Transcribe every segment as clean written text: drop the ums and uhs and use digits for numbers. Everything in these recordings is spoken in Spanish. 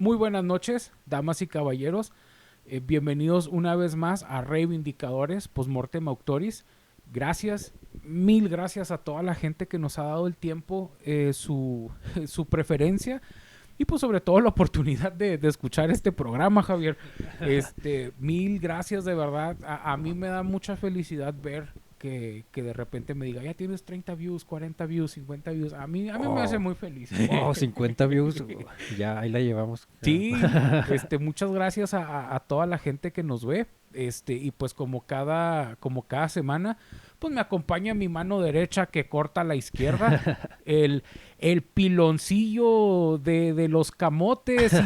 Muy buenas noches, damas y caballeros. Bienvenidos una vez más a Reivindicadores Postmortem Auctoris. Gracias, mil gracias a toda la gente que nos ha dado el tiempo, su preferencia y pues sobre todo la oportunidad de escuchar este programa, Javier. Mil gracias de verdad. A mí me da mucha felicidad ver que de repente me diga, ya tienes 30 views, 40 views, 50 views. A mí me hace muy feliz. 50 views, ya ahí la llevamos. Sí, muchas gracias a toda la gente que nos ve. Y pues como cada semana, pues me acompaña mi mano derecha que corta a la izquierda, el piloncillo de los camotes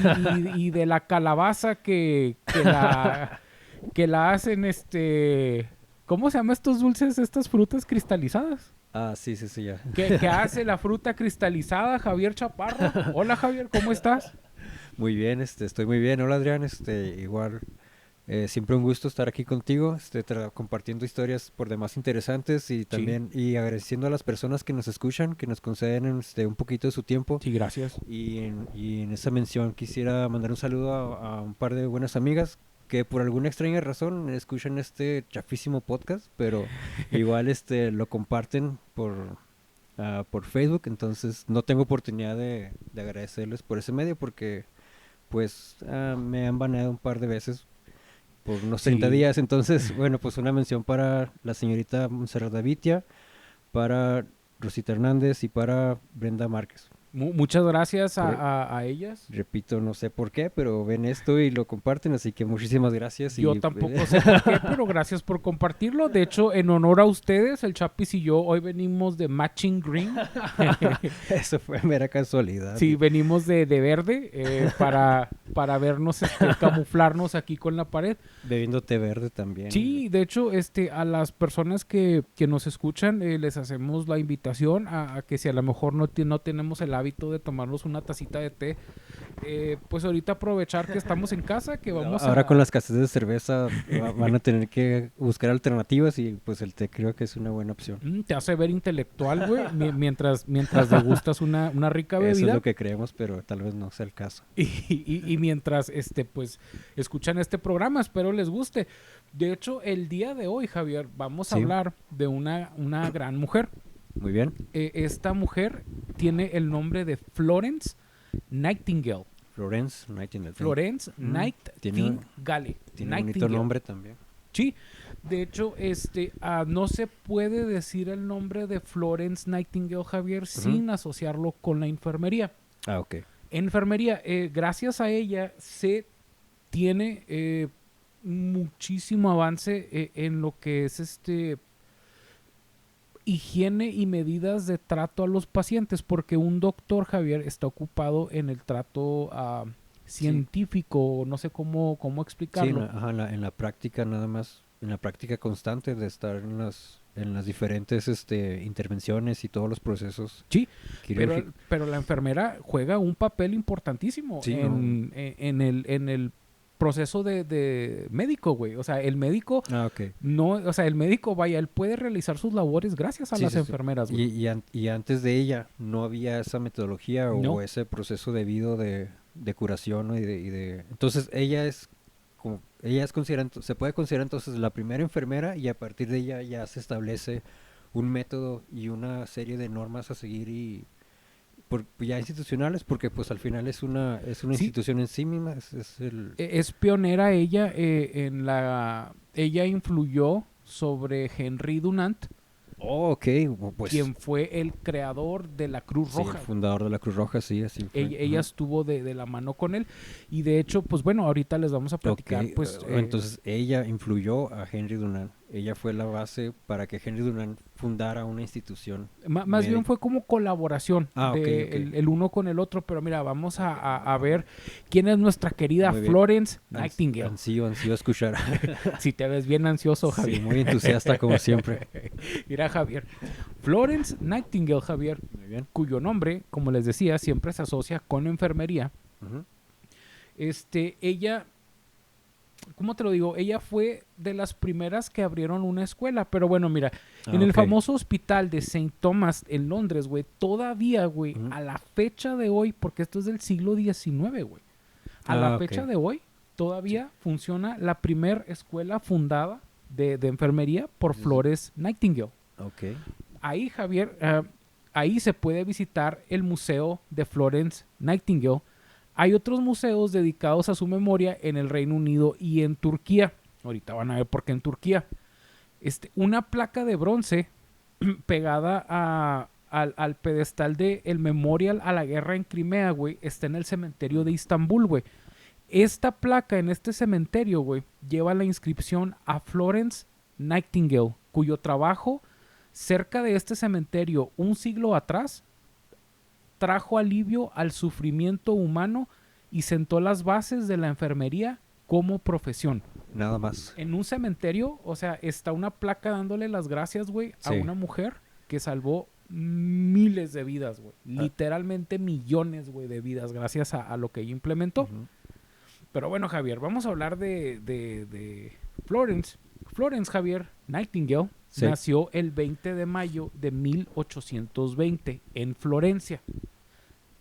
y de la calabaza que la hacen, ¿cómo se llaman estos dulces, estas frutas cristalizadas? Ah, sí, ya. ¿Qué hace la fruta cristalizada, Javier Chaparro? Hola, Javier, ¿cómo estás? Muy bien, estoy muy bien. Hola, Adrián, igual, siempre un gusto estar aquí contigo, compartiendo historias por demás interesantes y también, y agradeciendo a las personas que nos escuchan, que nos conceden, un poquito de su tiempo. Sí, gracias. Y en esa mención quisiera mandar un saludo a un par de buenas amigas que por alguna extraña razón escuchan este chafísimo podcast, pero igual lo comparten por Facebook, entonces no tengo oportunidad de agradecerles por ese medio porque pues me han baneado un par de veces por unos 30 días, entonces bueno, pues una mención para la señorita Montserrat Davitia, para Rosita Hernández y para Brenda Márquez. Muchas gracias a ellas. Repito, no sé por qué, pero ven esto y lo comparten, así que muchísimas gracias. Yo tampoco sé por qué, pero gracias por compartirlo. De hecho, en honor a ustedes, el Chapis y yo hoy venimos de Matching Green. Eso fue mera casualidad. Sí, venimos de verde para vernos, camuflarnos aquí con la pared. Bebiendo té verde también. Sí, de hecho, a las personas que nos escuchan, les hacemos la invitación a que si a lo mejor no tenemos el hábito de tomarnos una tacita de té, pues ahorita aprovechar que estamos en casa, que vamos Ahora con la escasez de cerveza van a tener que buscar alternativas y pues el té creo que es una buena opción. Te hace ver intelectual, güey, mientras degustas una rica bebida. Eso es lo que creemos, pero tal vez no sea el caso. Y mientras, pues, escuchan este programa, espero les guste. De hecho, el día de hoy, Javier, vamos a hablar de una gran mujer. Muy bien. Esta mujer tiene el nombre de Florence Nightingale. Florence Nightingale. Florence Nightingale. Tiene un bonito nombre también. Sí, de hecho, no se puede decir el nombre de Florence Nightingale, Javier, sin asociarlo con la enfermería. Ah, ok. Enfermería, gracias a ella se tiene muchísimo avance en lo que es higiene y medidas de trato a los pacientes, porque un doctor, Javier, está ocupado en el trato científico, no sé cómo explicarlo. Sí, en la práctica nada más, en la práctica constante de estar en las diferentes intervenciones y todos los procesos. Sí, pero la enfermera juega un papel importantísimo en el proceso de médico, güey. O sea, el médico el médico, vaya, él puede realizar sus labores gracias a las enfermeras, güey. Y antes de ella no había esa metodología o ese proceso debido de curación, ¿no? Entonces se puede considerar entonces la primera enfermera, y a partir de ella ya se establece un método y una serie de normas a seguir ya institucionales, porque pues al final es una institución en sí misma. Es pionera ella ella influyó sobre Henry Dunant. Oh, ok. Pues, quien fue el creador de la Cruz Roja. El fundador de la Cruz Roja, sí, así fue. Ella estuvo de la mano con él. Y de hecho, pues bueno, ahorita les vamos a platicar. Okay. Entonces, ella influyó a Henry Dunant. Ella fue la base para que Henry Dunant fundara una institución. Más bien fue como colaboración el uno con el otro. Pero mira, vamos a ver quién es nuestra querida Florence Nightingale. Ansío escuchar. Si te ves bien ansioso, Javier. Sí, muy entusiasta como siempre. Mira, Javier, Florence Nightingale, Javier, muy bien, cuyo nombre, como les decía, siempre se asocia con enfermería. Ella, ¿cómo te lo digo? Ella fue de las primeras que abrieron una escuela. Pero bueno, mira, en el famoso hospital de St. Thomas en Londres, güey, todavía, güey, a la fecha de hoy, porque esto es del siglo XIX, güey, A la ok. fecha de hoy, todavía funciona la primer escuela fundada de enfermería por Sí, sí. Florence Nightingale. Ok. Ahí, Javier, ahí se puede visitar el museo de Florence Nightingale. Hay otros museos dedicados a su memoria en el Reino Unido y en Turquía. Ahorita van a ver por qué en Turquía. Una placa de bronce pegada al pedestal de el Memorial a la Guerra en Crimea, güey, está en el cementerio de Istambul, güey. Esta placa en este cementerio, güey, lleva la inscripción a Florence Nightingale, cuyo trabajo cerca de este cementerio un siglo atrás trajo alivio al sufrimiento humano y sentó las bases de la enfermería como profesión. Nada más. En un cementerio, o sea, está una placa dándole las gracias, güey, a Sí. una mujer que salvó miles de vidas, güey. Ah. Literalmente millones, güey, de vidas gracias a lo que ella implementó. Ujú. Pero bueno, Javier, vamos a hablar de Florence. Florence Javier Nightingale Sí. nació el 20 de mayo de 1820 en Florencia,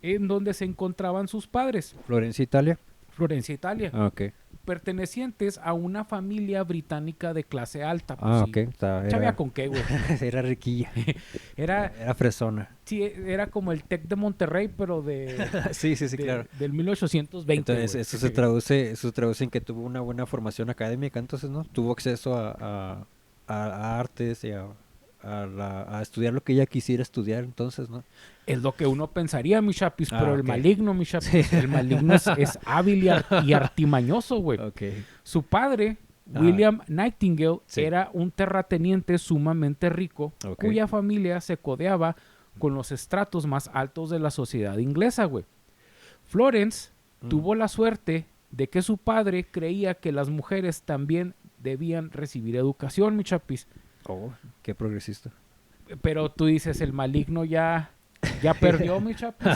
en donde se encontraban sus padres, Florencia, Italia. Florencia, Italia, Ah, ok. pertenecientes a una familia británica de clase alta. Pues, Ah, sí. ok. Chavia con qué, güey. Era riquilla. Era, Era fresona. sí, era como el Tec de Monterrey, pero Sí, sí, sí, claro. del 1820. Entonces, güey. eso se traduce en que tuvo una buena formación académica, entonces, ¿no? Tuvo acceso a artes y a estudiar lo que ella quisiera estudiar, entonces, ¿no? Es lo que uno pensaría, mi chapis, Ah, pero el ok. maligno, mi chapis, el maligno es hábil y artimañoso, güey. Ok. Su padre, Ah. William Nightingale, Sí. era un terrateniente sumamente rico, Ok. cuya familia se codeaba con los estratos más altos de la sociedad inglesa, güey. Florence tuvo la suerte de que su padre creía que las mujeres también debían recibir educación, mi chapis. Oh, qué progresista. Pero tú dices, el maligno ya perdió, mi chapis.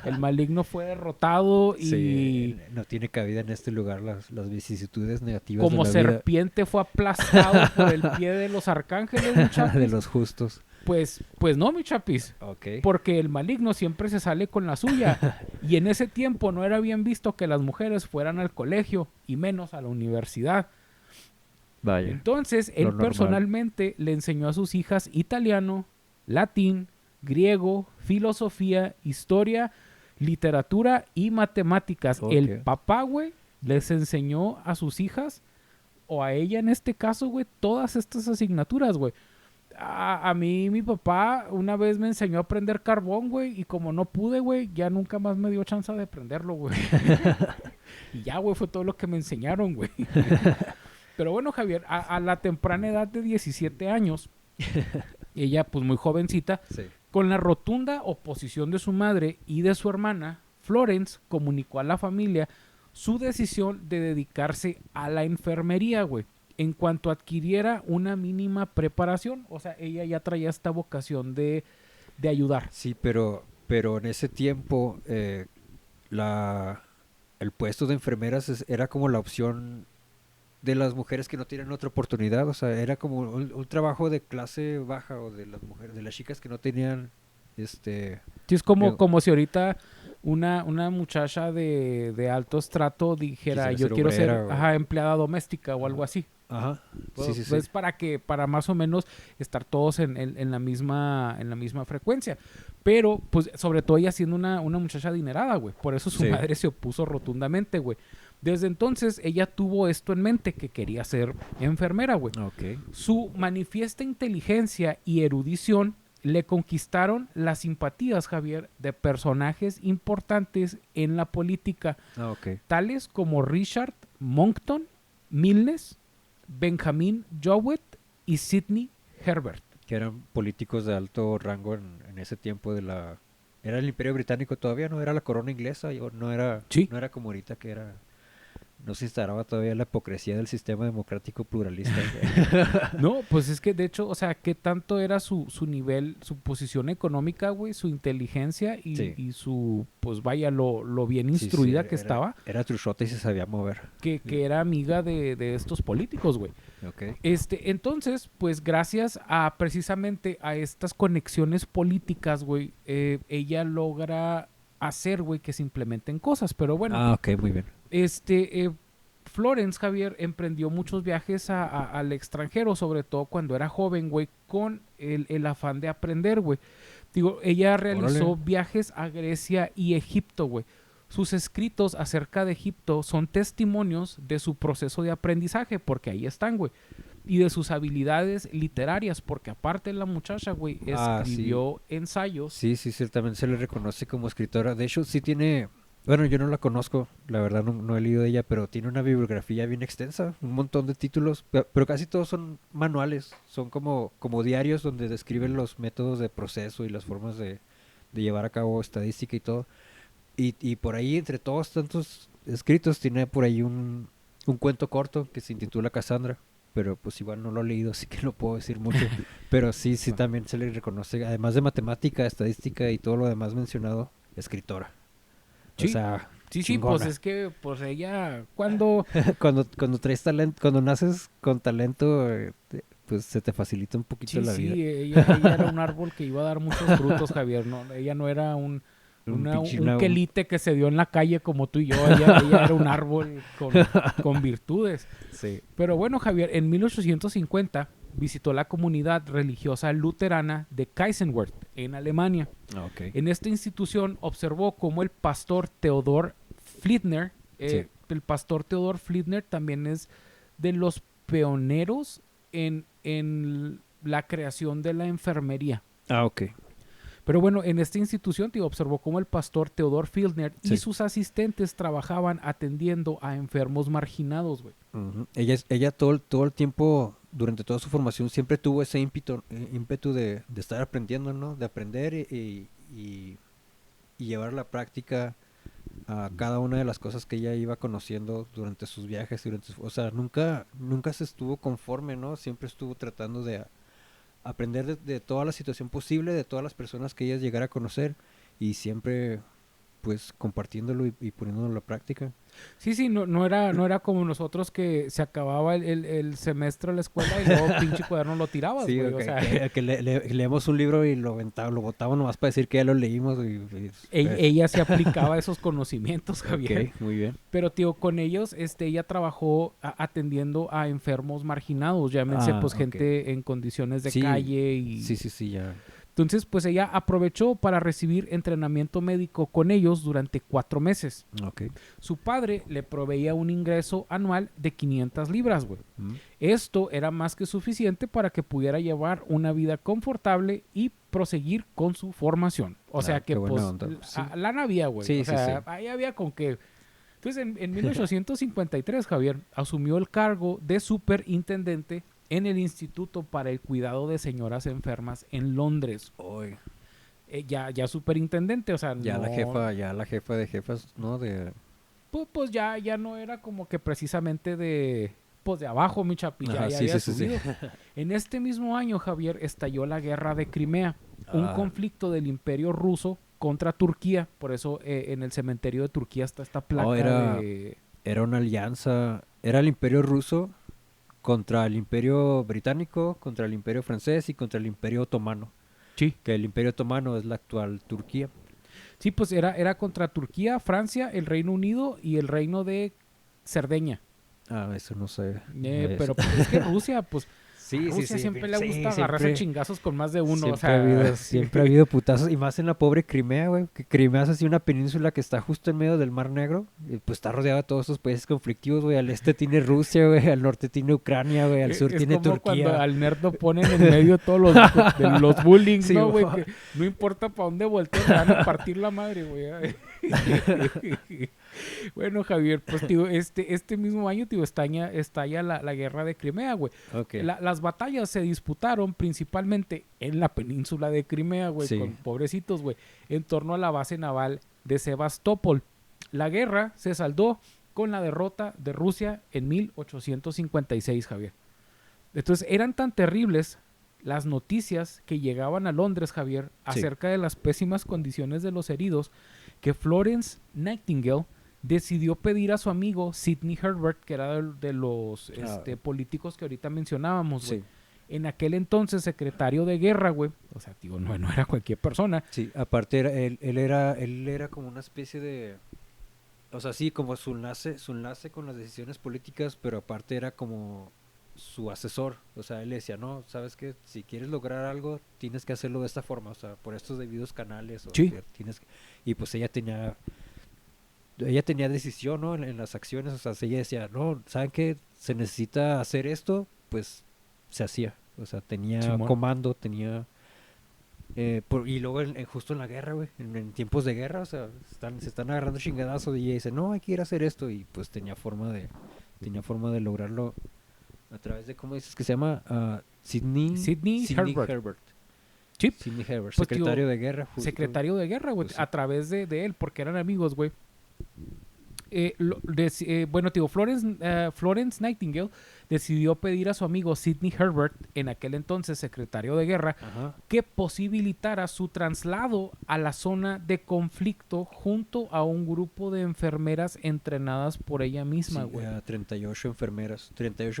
El maligno fue derrotado y Sí, no tiene cabida en este lugar las vicisitudes negativas como de la vida serpiente fue aplastado por el pie de los arcángeles, mi chapis. de los justos. Pues no, mi chapis. Ok. Porque el maligno siempre se sale con la suya. Y en ese tiempo no era bien visto que las mujeres fueran al colegio y menos a la universidad. Vaya. Entonces, él normal. personalmente le enseñó a sus hijas italiano, latín, griego, filosofía, historia, literatura y matemáticas. Ok. El papá, güey, les enseñó a sus hijas, o a ella en este caso, güey, todas estas asignaturas, güey. A mí, mi papá una vez me enseñó a prender carbón, güey, y como no pude, güey, ya nunca más me dio chance de prenderlo, güey. Y ya, güey, fue todo lo que me enseñaron, güey. Pero bueno, Javier, a la temprana edad de 17 años, ella, pues muy jovencita, Sí. con la rotunda oposición de su madre y de su hermana, Florence comunicó a la familia su decisión de dedicarse a la enfermería, güey, en cuanto adquiriera una mínima preparación. O sea, ella ya traía esta vocación de ayudar. Sí, pero en ese tiempo el puesto de enfermeras era como la opción de las mujeres que no tienen otra oportunidad, o sea, era como un trabajo de clase baja o de las mujeres, de las chicas que no tenían, Sí, es como, Digo- como si ahorita una muchacha de alto estrato dijera, Quisiera yo ser quiero ser obrera o- empleada doméstica o algo así. Ajá, sí, sí, sí. Pues para más o menos estar todos en la misma frecuencia. Pero, pues, sobre todo ella siendo una muchacha adinerada, güey. Por eso su Sí. madre se opuso rotundamente, güey. Desde entonces ella tuvo esto en mente, que quería ser enfermera, güey. Ok. Su manifiesta inteligencia y erudición le conquistaron las simpatías, Javier, de personajes importantes en la política, Ah, ok. tales como Richard Monckton, Milnes, Benjamin Jowett y Sidney Herbert. Que eran políticos de alto rango en ese tiempo de la... Era el Imperio Británico todavía, no era la corona inglesa, no era, Sí. no era como ahorita que era... No se instalaba todavía la hipocresía del sistema democrático pluralista. No, pues es que de hecho, o sea, qué tanto era su nivel, su posición económica, güey, su inteligencia y, Sí. y su, pues vaya, lo bien Sí, sí, instruida que estaba, Era truchota y se sabía mover. que era amiga de estos políticos, güey. Ok. Entonces, pues gracias a precisamente a estas conexiones políticas, güey, ella logra hacer, güey, que se implementen cosas. Pero bueno, Ah, ok, muy bien. Florence, Javier, emprendió muchos viajes al extranjero, sobre todo cuando era joven, güey, con el afán de aprender, güey. Digo, ella realizó Órale. viajes a Grecia y Egipto, güey. Sus escritos acerca de Egipto son testimonios de su proceso de aprendizaje, porque ahí están, güey. Y de sus habilidades literarias, porque aparte la muchacha, güey, Ah, sí. escribió ensayos. Sí, sí, ciertamente se le reconoce como escritora. De hecho, sí tiene, bueno, yo no la conozco, la verdad no he leído de ella, pero tiene una bibliografía bien extensa, un montón de títulos, pero casi todos son manuales, son como diarios donde describen los métodos de proceso y las formas de llevar a cabo estadística y todo. Y por ahí, entre todos tantos escritos, tiene por ahí un cuento corto que se intitula Cassandra. Pero pues igual no lo he leído, así que no puedo decir mucho. Pero sí, sí, también se le reconoce, además de matemática, estadística y todo lo demás mencionado, escritora. O Sí, sea, sí, pues chingona. es que, pues ella, cuando... Cuando traes talento, cuando naces con talento, pues se te facilita un poquito Sí, la vida. sí, ella era un árbol que iba a dar muchos frutos, Javier. No, ella no era Un pinche, un quelite que se dio en la calle como tú y yo. Ella era un árbol con virtudes. sí. Pero bueno, Javier, en 1850 visitó la comunidad religiosa luterana de Kaisenwerth, en Alemania. Ah, ok. En esta institución observó cómo el pastor Theodor Fliedner, Sí. el pastor Theodor Fliedner también es de los pioneros en la creación de la enfermería. Ah, ok. Pero bueno, en esta institución te observó cómo el pastor Theodor Fliedner y Sí. sus asistentes trabajaban atendiendo a enfermos marginados, güey. Ujú. Ella todo el tiempo, durante toda su formación, siempre tuvo ese ímpetu de estar aprendiendo, ¿no? De aprender y llevar a la práctica a cada una de las cosas que ella iba conociendo durante sus viajes. O sea, nunca se estuvo conforme, ¿no? Siempre estuvo tratando de aprender de toda la situación posible, de todas las personas que ella llegara a conocer y siempre, pues, compartiéndolo y poniéndolo en la práctica. Sí, no era como nosotros que se acababa el semestre de la escuela y luego pinche cuaderno lo tirabas, Sí, güey. o O sea, que leemos un libro y lo botábamos nomás para decir que ya lo leímos. ella se aplicaba esos conocimientos, Javier. Ok, muy bien. Pero, tío, con ellos, ella trabajó atendiendo a enfermos marginados, llámense, Ah, pues, ok. gente en condiciones de Sí, calle y... sí, ya. Entonces, pues, ella aprovechó para recibir entrenamiento médico con ellos durante 4 meses. Ok. Su padre le proveía un ingreso anual de 500 libras, güey. Mm. Esto era más que suficiente para que pudiera llevar una vida confortable y proseguir con su formación. O sea Ah, qué que, buena pues, onda. Sí, lana había, güey. sí, O sea, sí. ahí había con qué. Entonces, en 1853, Javier asumió el cargo de superintendente en el Instituto para el Cuidado de Señoras Enfermas en Londres. Hoy. Ya superintendente, o sea, no... Ya la jefa de jefas, ¿no? Pues ya no era como que precisamente pues de abajo, mi chapi, Ajá, ya sí, había sí. subido. En este mismo año, Javier, estalló la guerra de Crimea, un Ah, conflicto del Imperio Ruso contra Turquía. Por eso en el cementerio de Turquía está esta oh, placa de... era una alianza. Era el Imperio Ruso contra el Imperio Británico, contra el Imperio Francés y contra el Imperio Otomano. Sí, Que el Imperio Otomano es la actual Turquía. sí, pues era contra Turquía, Francia, el Reino Unido y el Reino de Cerdeña. Ah, eso no sé. Pero pues, es que Rusia, pues Sí, a sí, Rusia sí. siempre le Sí, gusta agarrarse siempre. chingazos con más de uno. O Siempre ha sea, siempre ha habido putazos, y más en la pobre Crimea, güey. Que Crimea es así una península que está justo en medio del Mar Negro. Y pues está rodeada de todos esos países conflictivos, güey. Al este tiene Rusia, güey. Al norte tiene Ucrania, güey. Al sur es tiene como cuando Turquía. al nerd lo ponen en medio de todos de los bullying, Sí, ¿no, güey? güey. Que no importa para dónde volteen, le van a partir la madre, güey. Bueno, Javier, pues, tío, este mismo año, tío, estalla la guerra de Crimea, güey. Ok. Las batallas se disputaron principalmente en la península de Crimea, güey, Sí. con pobrecitos, güey, en torno a la base naval de Sebastopol. La guerra se saldó con la derrota de Rusia en 1856, Javier. Entonces, eran tan terribles las noticias que llegaban a Londres, Javier, Sí. acerca de las pésimas condiciones de los heridos, que Florence Nightingale decidió pedir a su amigo Sidney Herbert, que era de los Ah. políticos que ahorita mencionábamos, güey, Sí. en aquel entonces secretario de guerra, güey. O sea, digo, no era cualquier persona. Sí, aparte él era como una especie de, o sea, sí, como su enlace con las decisiones políticas, pero aparte era como su asesor. O sea, él le decía, no, sabes que si quieres lograr algo, tienes que hacerlo de esta forma, o sea, por estos debidos canales, o Sí. que y pues ella tenía decisión, ¿no? En las acciones, o sea, si ella decía, no, ¿saben qué? Se necesita hacer esto, pues se hacía. O sea, tenía Simón. comando, tenía... y luego justo en la guerra, güey, en tiempos de guerra, o sea, se están agarrando chingadazos y ella dice, no, hay que ir a hacer esto y pues tenía forma de lograrlo a través de, ¿cómo dices que se llama? Sidney Herbert. Sí. Sidney Herbert, Pues, secretario tío, de guerra. Justo. Secretario de guerra, güey, Pues sí. a través de él, porque eran amigos, güey. Bueno, tío, Florence Nightingale decidió pedir a su amigo Sidney Herbert, en aquel entonces secretario de guerra, Ajá. que posibilitara su traslado a la zona de conflicto junto a un grupo de enfermeras entrenadas por ella misma, Sí, güey. 38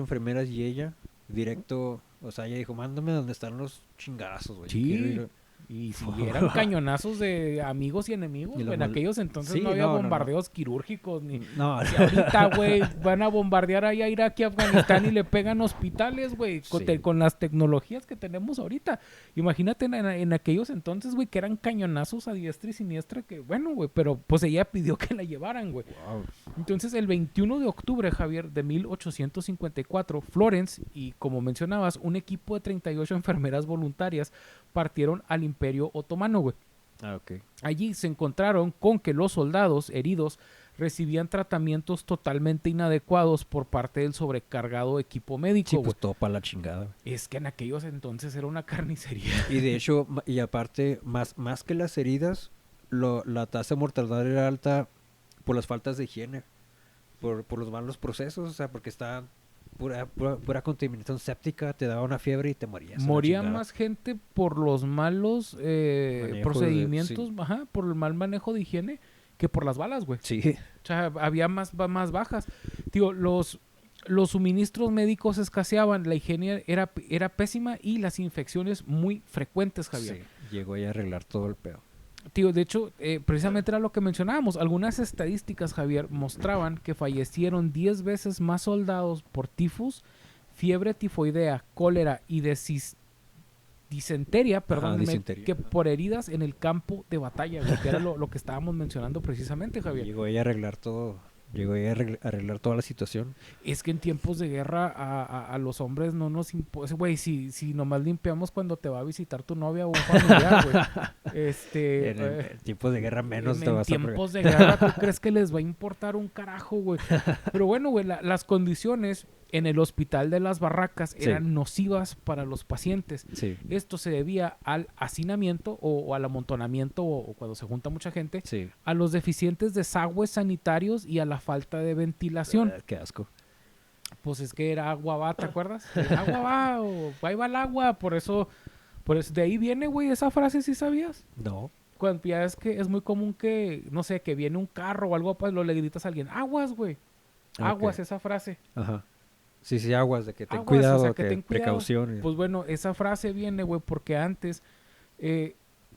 enfermeras y ella, directo, o sea, ella dijo, mándame donde están los chingazos, güey. Sí. Quiero ir Y si eran cañonazos de amigos y enemigos, Y güey. los En mal- aquellos entonces Sí, no había no, no, no. bombardeos quirúrgicos ni... No, Si ahorita, güey, van a bombardear allá a Irak y Afganistán y le pegan hospitales, güey, Sí. con las tecnologías que tenemos ahorita. Imagínate en aquellos entonces, güey, que eran cañonazos a diestra y siniestra, que bueno, güey, pero pues ella pidió que la llevaran, güey. wow. Entonces, el 21 de octubre, Javier, de 1854, Florence y, como mencionabas, un equipo de 38 enfermeras voluntarias partieron al Imperio Otomano, güey. Ah, ok. Allí se encontraron con que los soldados heridos recibían tratamientos totalmente inadecuados por parte del sobrecargado equipo Sí, médico, güey. pues todo para la chingada. Güey. Es que en aquellos entonces era una carnicería. Y de hecho, y aparte, más que las heridas, la tasa de mortalidad era alta por las faltas de higiene, por los malos procesos, o sea, porque está pura contaminación séptica, te daba una fiebre y te morías. a la Moría chingada. más gente por los malos procedimientos, sí. ajá, por el mal manejo de higiene, que por las balas, güey. Sí. O sea, había más bajas. Tío, los suministros médicos escaseaban, la higiene era pésima y las infecciones muy frecuentes, Javier. Sí, llegó ahí a arreglar todo el pedo. Tío, de hecho, precisamente era lo que mencionábamos. Algunas estadísticas, Javier, mostraban que fallecieron 10 veces más soldados por tifus, fiebre tifoidea, cólera y disenteria, perdóname, disentería. que por heridas en el campo de batalla, güey, que era lo que estábamos mencionando precisamente, Javier. Llegó ahí a arreglar todo. Llegó ahí a arreglar toda la situación. Es que en tiempos de guerra a los hombres no nos importa, güey, si nomás limpiamos cuando te va a visitar tu novia o un familiar, güey. En tiempos de guerra menos te en vas a tiempos de guerra, ¿tú crees que les va a importar un carajo, güey? Pero bueno, güey, las condiciones en el hospital de las barracas Sí. eran nocivas para los pacientes. Sí, Esto se debía al hacinamiento o al amontonamiento o cuando se junta mucha gente, sí. a los deficientes desagües sanitarios y a la falta de ventilación. Qué asco. Pues es que era agua va, ¿te acuerdas? El agua va o ahí va el agua, por eso de ahí viene, güey, esa frase, ¿sí sabías? No. Cuando ya es que es muy común que, no sé, que viene un carro o algo, pues lo le gritas a alguien, aguas, güey. Aguas, Ok. esa frase. Ajá. Sí, aguas, de que ten Aguas, cuidado, o sea, que que ten cuidado. precaución. Pues bueno, esa frase viene, güey, porque antes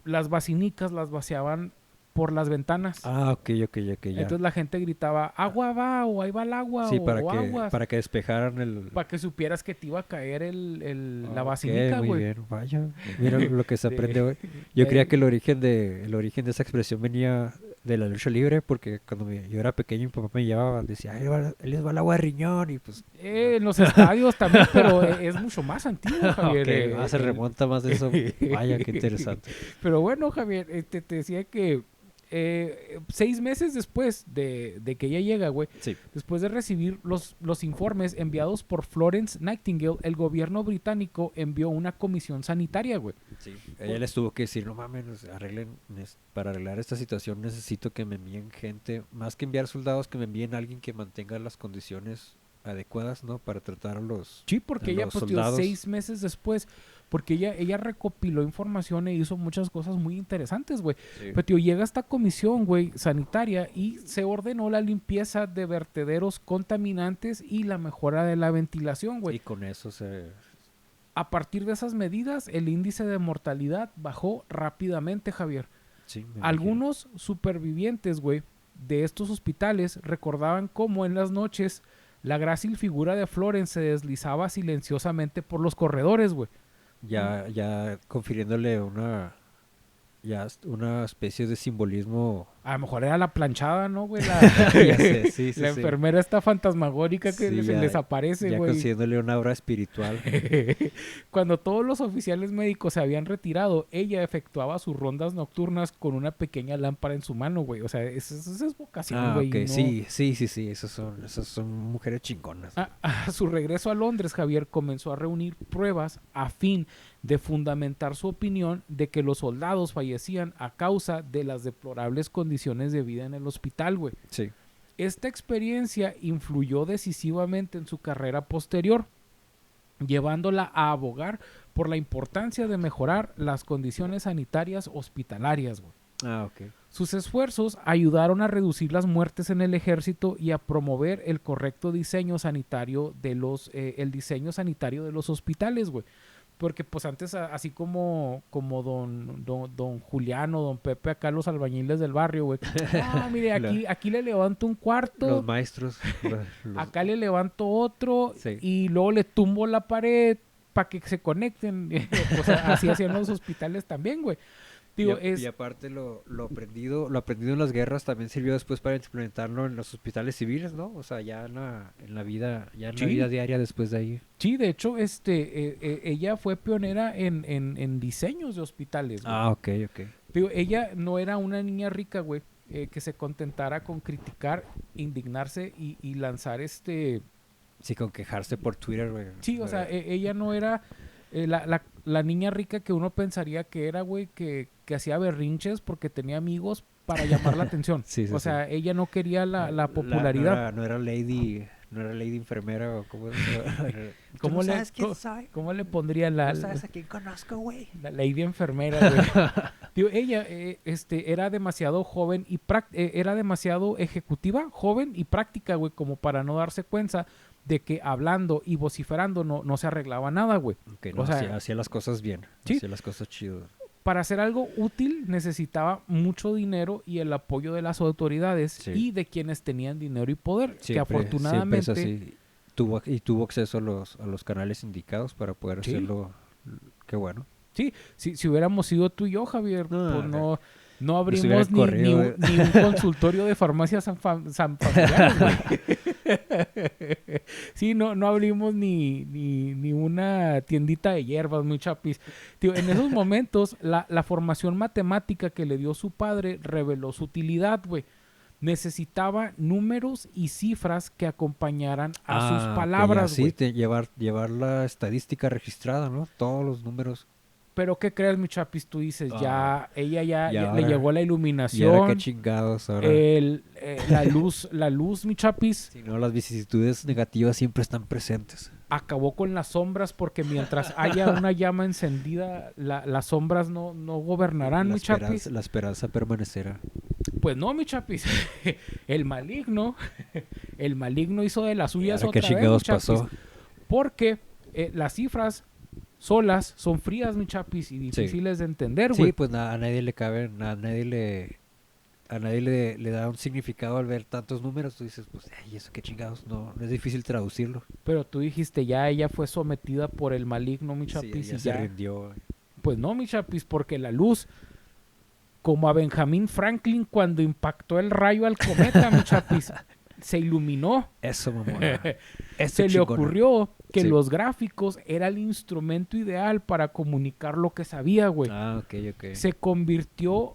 las basinicas las vaciaban por las ventanas. Ok, ya. Entonces la gente gritaba, agua va, o ahí va el agua, Sí, o aguas. para que despejaran el... Para que supieras que te iba a caer la Ok, basinica, muy güey. bien, vaya. Mira lo que se De- aprende hoy. Yo de- creía que el origen de esa expresión venía de la lucha libre, porque cuando yo era pequeño mi papá me llevaba, decía, ahí les va el agua de riñón, y pues... En los estadios también, pero es mucho más antiguo, Javier. Ok, se remonta más de eso. Vaya, qué interesante. Pero bueno, Javier, te decía que 6 meses después de que ella llega, güey, Sí. después de recibir los informes enviados por Florence Nightingale, el gobierno británico envió una comisión sanitaria, güey. Sí. Ella les tuvo que decir, no mames, para arreglar esta situación necesito que me envíen gente, más que enviar soldados, que me envíen a alguien que mantenga las condiciones adecuadas, ¿no? Para tratar a los... Sí, porque a ella, los pues, tío, soldados. 6 meses después, porque ella recopiló información e hizo muchas cosas muy interesantes, güey. Sí. Pero, tío, llega esta comisión, güey, sanitaria y se ordenó la limpieza de vertederos contaminantes y la mejora de la ventilación, Y güey. con eso A partir de esas medidas, el índice de mortalidad bajó rápidamente, Javier. Sí, me imagino. Algunos supervivientes, güey, de estos hospitales recordaban cómo en las noches la grácil figura de Florence se deslizaba silenciosamente por los corredores, güey. Ya confiriéndole una especie de simbolismo. A lo mejor era la planchada, ¿no, güey? Ya sé, sí, sí, La sí. enfermera esta fantasmagórica que Sí, se les aparece, ya güey. consiguiéndole una obra espiritual. Cuando todos los oficiales médicos se habían retirado, ella efectuaba sus rondas nocturnas con una pequeña lámpara en su mano, güey. O sea, esa es vocación, Ah, güey. ok, no- sí. Esas son mujeres chingonas. A su regreso a Londres, Javier comenzó a reunir pruebas a fin de fundamentar su opinión de que los soldados fallecían a causa de las deplorables condiciones de vida en el hospital, güey. Sí. Esta experiencia influyó decisivamente en su carrera posterior, llevándola a abogar por la importancia de mejorar las condiciones sanitarias hospitalarias, güey. Ah, ok. Sus esfuerzos ayudaron a reducir las muertes en el ejército y a promover el correcto diseño sanitario de el diseño sanitario de los hospitales, güey. Porque pues antes, así como don Juliano, don Pepe, acá los albañiles del barrio, güey. Ah, mire, aquí le levanto un Los cuarto, maestros. acá le levanto otro Sí. y luego le tumbo la pared para que se conecten. O sea, así hacían los hospitales también, güey. Digo, Y aparte lo aprendido en las guerras también sirvió después para implementarlo en los hospitales civiles, ¿no? O sea, ya en la vida, Sí. la vida diaria después de ahí. Sí, de hecho, ella fue pionera en diseños de hospitales, güey. Ah, ok. Digo, ella no era una niña rica, güey, que se contentara con criticar, indignarse y lanzar Sí, con quejarse por Twitter, güey. Sí, o sea, ella no era la niña rica que uno pensaría que era, güey, que hacía berrinches porque tenía amigos para llamar la atención. Sí, O sea, ella no quería la popularidad. No era lady enfermera o como... ¿Cómo ¿Tú no le- sabes quién co- soy? ¿Cómo le pondría ¿No sabes a quién conozco, güey? la lady enfermera, güey? Digo, ella era demasiado joven y era demasiado ejecutiva, joven y práctica, güey, como para no darse cuenta de que hablando y vociferando no se arreglaba nada, güey. Que no, O sea, hacía las cosas bien. sí. Hacía las cosas chidas. Para hacer algo útil necesitaba mucho dinero y el apoyo de las autoridades Sí. y de quienes tenían dinero y poder, que Siempre es afortunadamente así. Tuvo acceso a los canales indicados para poder Sí. hacerlo. Qué bueno. sí, si hubiéramos sido tú y yo, Javier, No, pues no hubiera abrimos corrido, ni un consultorio de farmacia San Familiares, güey. Sí, no abrimos ni una tiendita de hierbas, muy chapis. Tío, en esos momentos, la formación matemática que le dio su padre reveló su utilidad, güey. Necesitaba números y cifras que acompañaran a sus ok, palabras, ya, sí, güey. llevar la estadística registrada, ¿no? Todos los números. Pero ¿qué crees, mi chapis? Tú dices, ella y ya ahora- le llegó la Y ahora qué iluminación, chingados ahora. la luz, mi chapis, Si no, las vicisitudes negativas siempre están presentes. acabó con las sombras porque mientras haya una llama encendida, las sombras no gobernarán, mi chapis. La esperanza permanecerá. Pues no, mi chapis. El maligno hizo de las ¿Y suyas ahora otra qué vez, mi chingados chapis. pasó? Porque las cifras solas son frías, mi chapis, y difíciles de entender, güey. Sí, pues a nadie le cabe, a nadie le da un significado al ver tantos números. Tú dices, pues, ay, eso qué chingados, no es difícil traducirlo. Pero tú dijiste, ya ella fue sometida por el maligno, mi chapis, ya y se ya. rindió. Pues no, mi chapis, porque la luz, como a Benjamin Franklin cuando impactó el rayo al cometa, mi chapis, se iluminó. Eso, mamón. Se le ocurrió que Sí. los gráficos era el instrumento ideal para comunicar lo que sabía, güey. Ah, ok. Se convirtió,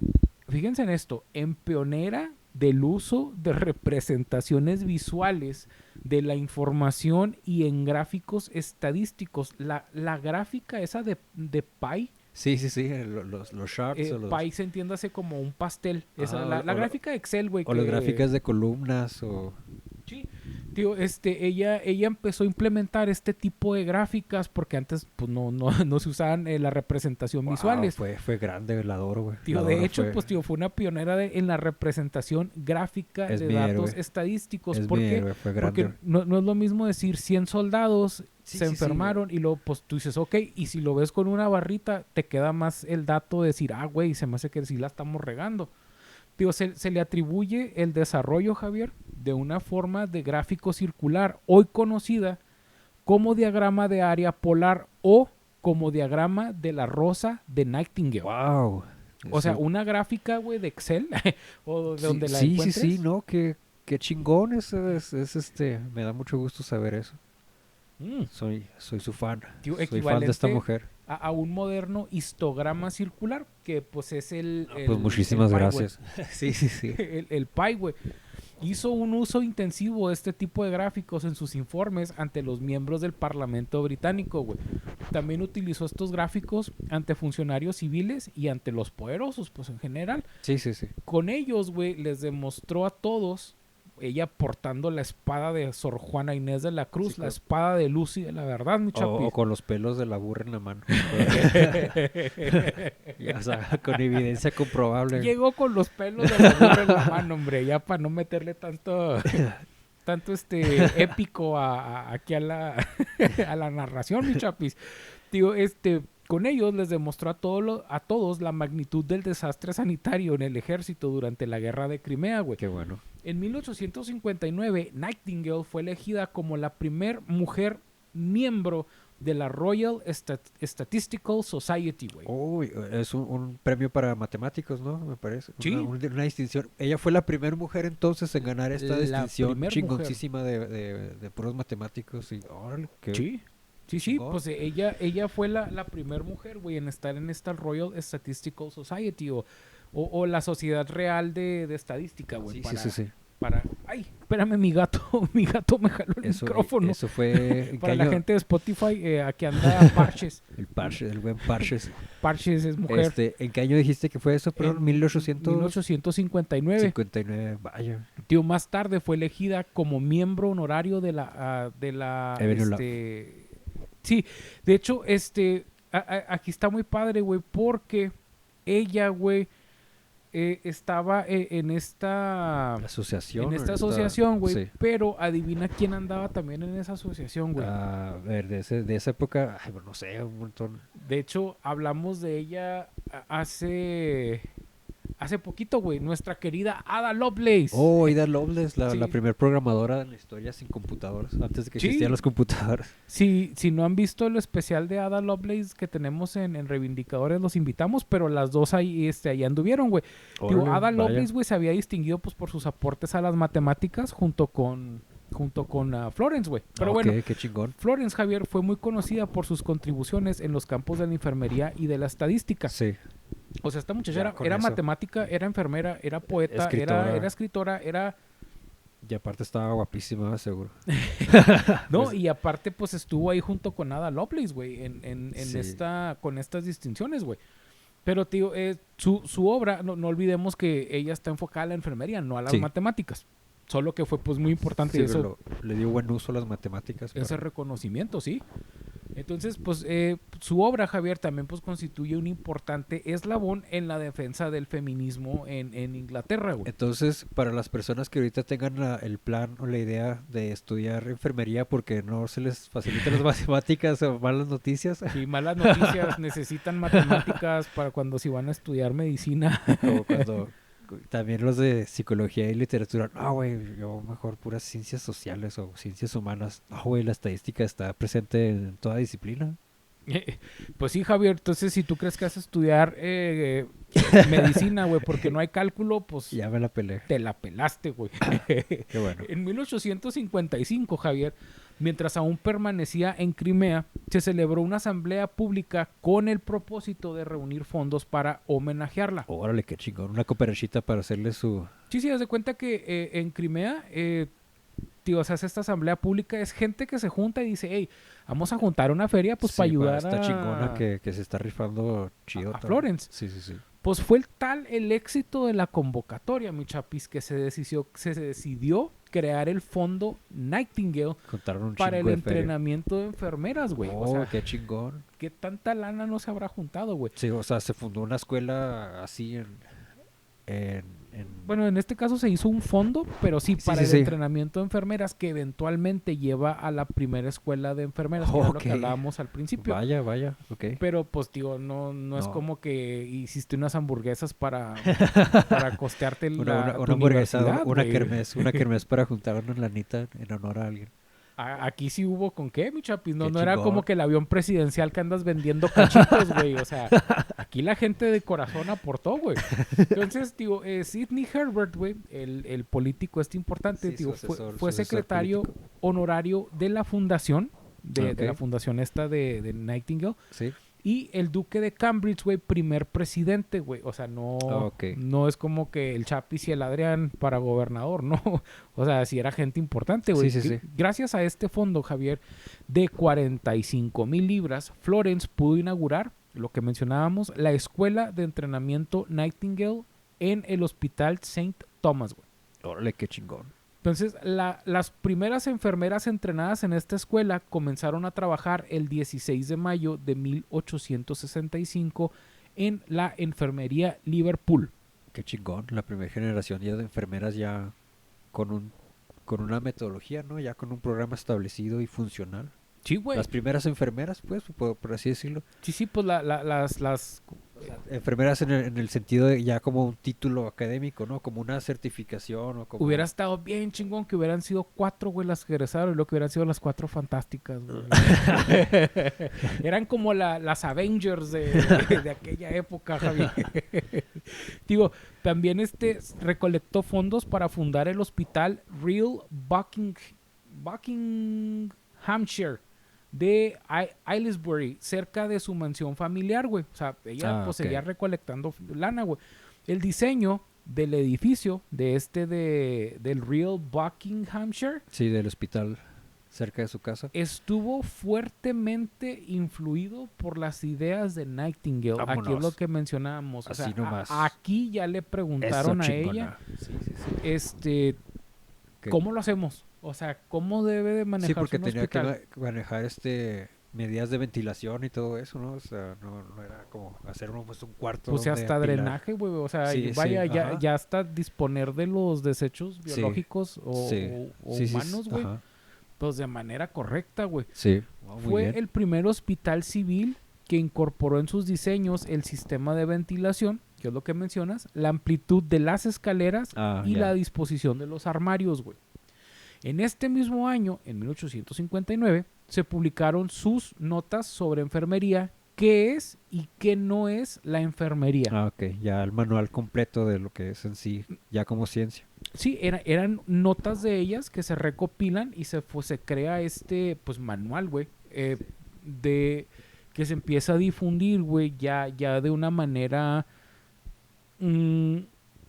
fíjense en esto, en pionera del uso de representaciones visuales de la información y en gráficos estadísticos. La gráfica esa de Pi, Sí, los charts o los, Pi se entiéndase como un pastel. Esa, Ajá, la o gráfica de Excel, güey. o las gráficas de columnas o... Sí. Tío, ella empezó a implementar este tipo de gráficas porque antes pues no se usaban las representación Wow, visuales. fue grande, la adoro, güey. Tío, de hecho, pues tío, fue una pionera en la representación gráfica Es de mi datos héroe. estadísticos. Es ¿Por mi qué? héroe, fue Porque grande. no es lo mismo decir 100 soldados Sí, se sí, sí, enfermaron y luego pues tú dices, ok, y si lo ves con una barrita, te queda más el dato de decir, güey, se me hace que sí la estamos regando. Tío, se le atribuye el desarrollo, Javier, de una forma de gráfico circular, hoy conocida como diagrama de área polar o como diagrama de la rosa de Nightingale. Wow. O sea, una gráfica, güey, de Excel o de Sí, donde la sí, encuentres. sí, no, qué chingón me da mucho gusto saber eso. Mm, Soy su fan. tío, Soy fan de esta equivalente mujer. a un moderno histograma circular que pues es Pues muchísimas el pi, gracias. Sí, sí, sí. el pi, güey. Hizo un uso intensivo de este tipo de gráficos en sus informes ante los miembros del Parlamento británico, güey. También utilizó estos gráficos ante funcionarios civiles y ante los poderosos, pues en general. Sí, sí, sí. Con ellos, güey, les demostró a todos, ella portando la espada de Sor Juana Inés de la Cruz, Sí, la espada de Lucy de la verdad, mi chapis. O con los pelos de la burra en la mano. O sea, con evidencia comprobable. Llegó con los pelos de la burra en la mano, hombre, ya para no meterle tanto épico aquí a la, a la narración, mi chapis. Tío, con ellos les demostró a todos la magnitud del desastre sanitario en el ejército durante la guerra de Crimea, güey. Qué bueno. En 1859, Nightingale fue elegida como la primer mujer miembro de la Royal Statistical Society, güey. Oh, es un premio para matemáticos, ¿no? Me parece. Sí. Una distinción. Ella fue la primera mujer entonces en ganar esta La distinción primer chingoncísima de puros matemáticos. Y órale, Sí. Sí, chingón. pues ella fue la primera mujer, güey, en estar en esta Royal Statistical Society o la Sociedad Real de Estadística, güey. Sí, sí, sí. Ay, espérame, mi gato me jaló el micrófono. Eso fue... ¿en Para qué la año? gente de Spotify, aquí anda Parches. El buen Parches. Parches es mujer. ¿En qué año dijiste que fue eso? Perdón, En 1859. 1859. Vaya. Tío, más tarde fue elegida como miembro honorario de la Avenue sí, de hecho, aquí está muy padre, güey, porque ella, güey, estaba en esta Asociación. asociación, güey, Sí. pero adivina quién andaba también en esa asociación, güey. A ver, de esa época, ay, no sé, un montón. De hecho, hablamos de ella hace poquito, güey, nuestra querida Ada Lovelace. Oh, Ada Lovelace, Sí. la primer programadora en la historia sin computadoras, antes de que Sí. existían las computadoras. Si no han visto el especial de Ada Lovelace que tenemos en Reivindicadores, los invitamos, pero las dos ahí anduvieron, güey. Digo, Órale, Ada vaya. Lovelace, güey, se había distinguido pues por sus aportes a las matemáticas junto con Florence, güey. Pero Ok, bueno, qué chingón. Florence, Javier, fue muy conocida por sus contribuciones en los campos de la enfermería y de la estadística. Sí. O sea, esta muchacha Ya, con era eso. matemática, era enfermera, era poeta, Escritora. era escritora, era... Y aparte estaba guapísima, seguro. No, Pues- y aparte, pues estuvo ahí junto con Ada Lovelace, güey, Sí. con estas distinciones, güey. Pero, tío, su obra, no olvidemos que ella está enfocada a la enfermería, no a las Sí. matemáticas. Solo que fue, pues, muy importante Sí, eso, le dio buen uso a las matemáticas. ese para- reconocimiento, ¿sí? Entonces, pues, su obra, Javier, también, pues, constituye un importante eslabón en la defensa del feminismo en Inglaterra, güey. Entonces, para las personas que ahorita tengan el plan o la idea de estudiar enfermería porque no se les facilitan las matemáticas o malas noticias, Sí, malas noticias, necesitan matemáticas para cuando si van a estudiar medicina. como cuando también los de psicología y literatura, no, güey, yo mejor puras ciencias sociales o ciencias humanas. No, güey, la estadística está presente en toda disciplina. Pues sí, Javier, entonces si tú crees que vas a estudiar medicina, güey, porque no hay cálculo, pues Ya me la peleé. te la pelaste, güey. Qué bueno. En 1855, Javier, mientras aún permanecía en Crimea, se celebró una asamblea pública con el propósito de reunir fondos para homenajearla. Órale, qué chingón. Una cooperachita para hacerle su... Sí, haz de cuenta que en Crimea, tío, se hace esta asamblea pública, es gente que se junta y dice, hey, vamos a juntar una feria, pues Sí, para ayudar esta chingona que se está rifando chido. a también. Florence. Sí, sí, sí. Pues fue tal el éxito de la convocatoria, mi chapis, que se decidió crear el fondo Nightingale Contaron un para el chingo de feria. entrenamiento de enfermeras, güey. Oh, O sea, qué chingón. ¿qué tanta lana no se habrá juntado, güey? Sí, o sea, se fundó una escuela así Bueno, en este caso se hizo un fondo, pero sí, Sí, para sí, el sí. entrenamiento de enfermeras que eventualmente lleva a la primera escuela de enfermeras, que era lo que Ok. hablábamos al principio. Vaya, ok. Pero pues digo, no es No. como que hiciste unas hamburguesas para costearte Una tu hamburguesa, universidad, güey. una kermés para juntar una lanita en honor a alguien. Aquí sí hubo con qué, mi chapis. No, Qué no era chingón. como que el avión presidencial que andas vendiendo cachitos, güey. O sea, aquí la gente de corazón aportó, güey. Entonces, digo, Sidney Herbert, güey, el político este importante, Sí, digo, su asesor- fue su asesor secretario político. honorario de la fundación, de Ok. la fundación esta de Nightingale. Sí. Y el duque de Cambridge, güey, primer presidente, güey. O sea, Ok. no es como que el Chapis y el Adrián para gobernador, no. O sea, sí era gente importante, güey. Sí, sí, sí. Gracias a este fondo, Javier, de 45,000 libras, Florence pudo inaugurar, lo que mencionábamos, la escuela de entrenamiento Nightingale en el Hospital St. Thomas, güey. Órale, qué chingón. Entonces, las primeras enfermeras entrenadas en esta escuela comenzaron a trabajar el 16 de mayo de 1865 en la enfermería Liverpool. Qué chingón. La primera generación ya de enfermeras ya con una metodología, ¿no? Ya con un programa establecido y funcional. Sí, güey. Las primeras enfermeras, pues, por así decirlo. Sí, pues las Enfermeras en el sentido de ya como un título académico, ¿no? Como una certificación o como... hubiera estado bien chingón que hubieran sido 4, güey, las que egresaron y lo que hubieran sido las 4 fantásticas, güey. Eran como las Avengers de aquella época, Javier. Digo, también recolectó fondos para fundar el hospital Real Buckinghamshire de Aylesbury, cerca de su mansión familiar, güey. O sea, ella pues ok. seguía recolectando lana, güey. El diseño del edificio del Real Buckinghamshire Sí, del hospital cerca de su casa. estuvo fuertemente influido por las ideas de Nightingale. Aquí es Vámonos. lo que mencionábamos. O Así sea, nomás. aquí ya le preguntaron Eso, a ella, chingona. Sí, sí. Que- ¿cómo lo hacemos? O sea, ¿cómo debe de Sí, manejarse porque un tenía hospital? que manejar medidas de ventilación y todo eso, ¿no? O sea, no era como hacer pues, un cuarto Pues donde hasta apilar. drenaje, güey. O sea, Sí, vaya, sí, ya, ajá. ya hasta disponer de los desechos Sí, biológicos sí. o Sí, sí, humanos, güey. ajá. Pues de manera correcta, güey. Sí. Oh, muy Fue bien. el primer hospital civil que incorporó en sus diseños el sistema de ventilación, que es lo que mencionas, la amplitud de las escaleras y Ya. la disposición de los armarios, güey. En este mismo año, en 1859, se publicaron sus notas sobre enfermería, qué es y qué no es la enfermería. Ah, ok. Ya el manual completo de lo que es en sí, ya como ciencia. Sí, eran notas de ellas que se recopilan y se crea pues manual, güey, que se empieza a difundir, güey, ya de una manera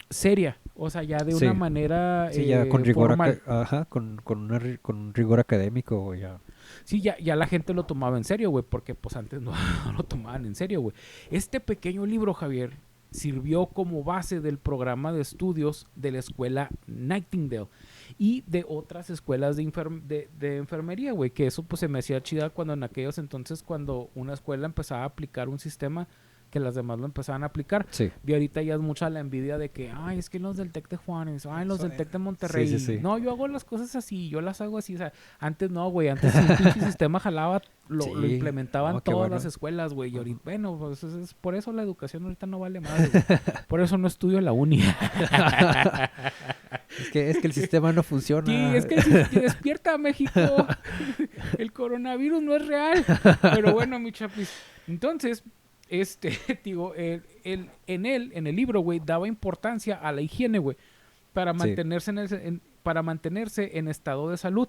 seria, o sea, ya de Sí. una manera Sí, ya con rigor, formal. ajá, con con un rigor académico, ya. Sí, ya la gente lo tomaba en serio, güey, porque pues antes no, no lo tomaban en serio, güey. Este pequeño libro, Javier, sirvió como base del programa de estudios de la escuela Nightingale y de otras escuelas de enfermería, güey, que eso pues se me hacía chida cuando en aquellos entonces, cuando una escuela empezaba a aplicar un sistema que las demás lo empezaban a aplicar. Sí. Y ahorita ya es mucha la envidia de que, ay, es que los del TEC de Juárez, ay, los del TEC de Monterrey. Sí, sí, sí. No, yo hago las cosas así, yo las hago así. O sea, antes no, güey, antes sí, el pinche sistema jalaba, lo Sí. implementaban No, qué todas bueno. las escuelas, güey. Y ahorita, bueno, pues es por eso la educación ahorita no vale más, güey. Por eso no estudio en la uni. Es que el sistema no funciona. Sí, es que despierta México. El coronavirus no es real. Pero bueno, mi chapis. Entonces, digo, en el libro, güey, daba importancia a la higiene, güey, para Sí. mantenerse para mantenerse en estado de salud,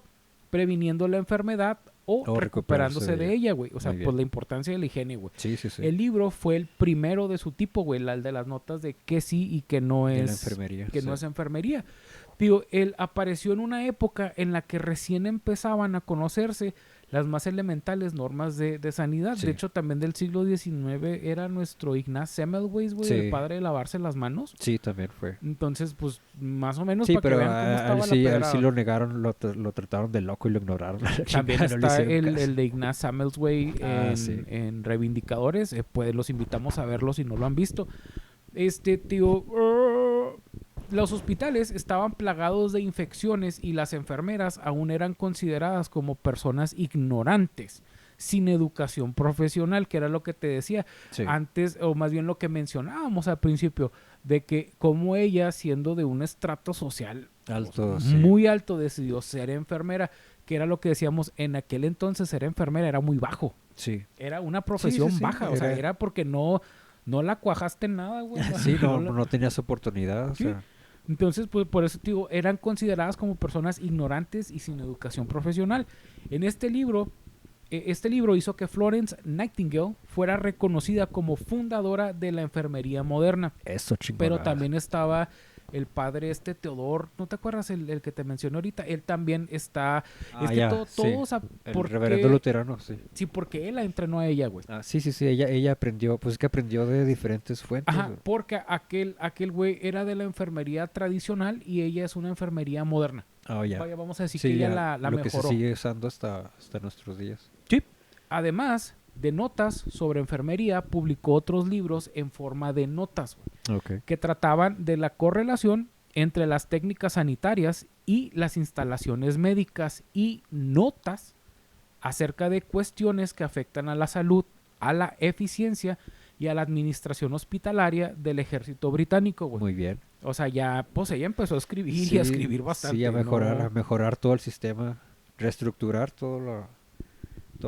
previniendo la enfermedad o recuperándose de ella, güey. O sea, Muy pues bien. la importancia de la higiene, güey. Sí, sí, sí. El libro fue el primero de su tipo, güey, el de las notas de qué sí y qué no De la es enfermería. que sí. no es enfermería. Digo, él apareció en una época en la que recién empezaban a conocerse las más elementales normas de sanidad. Sí. De hecho, también del siglo XIX era nuestro Ignaz Semmelweis, güey, el Sí. padre de lavarse las manos. Sí, también fue. Entonces, pues, más o menos Sí, para que pero vean cómo a estaba él la sí, a él pedra. sí lo negaron, lo trataron de loco y lo ignoraron. La También chingada, no le está hicieron el caso. de Ignaz Semmelweis en, Sí. en Reivindicadores. Pues los invitamos a verlo si no lo han visto. Tío, los hospitales estaban plagados de infecciones y las enfermeras aún eran consideradas como personas ignorantes, sin educación profesional, que era lo que te decía Sí. antes, o más bien lo que mencionábamos al principio, de que como ella, siendo de un estrato social Alto, pues, sí. muy alto, decidió ser enfermera, que era lo que decíamos, en aquel entonces ser enfermera era muy bajo. Sí. Era una profesión sí, baja, o sea, era porque no la cuajaste en nada, güey. Sí, no, la- no tenías oportunidad, o Sí. sea, Entonces, pues por eso te digo, eran consideradas como personas ignorantes y sin educación profesional. En este libro hizo que Florence Nightingale fuera reconocida como fundadora de la enfermería moderna. eso chingón. Pero también estaba el padre Teodor, ¿no te acuerdas? El que te mencioné ahorita. Él también está... todos... El reverendo luterano, sí. Sí, porque él la entrenó a ella, güey. Sí, ella aprendió, pues es que aprendió de diferentes fuentes. Ajá, porque aquel güey era de la enfermería tradicional y ella es una enfermería moderna. Ya. Vaya, vamos a decir Sí, que ella ya, la lo mejoró. que se sigue usando hasta nuestros días. Sí. Además de notas sobre enfermería, publicó otros libros en forma de notas, güey, Okay. que trataban de la correlación entre las técnicas sanitarias y las instalaciones médicas, y notas acerca de cuestiones que afectan a la salud, a la eficiencia y a la administración hospitalaria del ejército británico, güey. Muy bien. O sea, ya, pues ella empezó a escribir y a escribir bastante. Sí, a ¿no? mejorar todo el sistema, reestructurar todas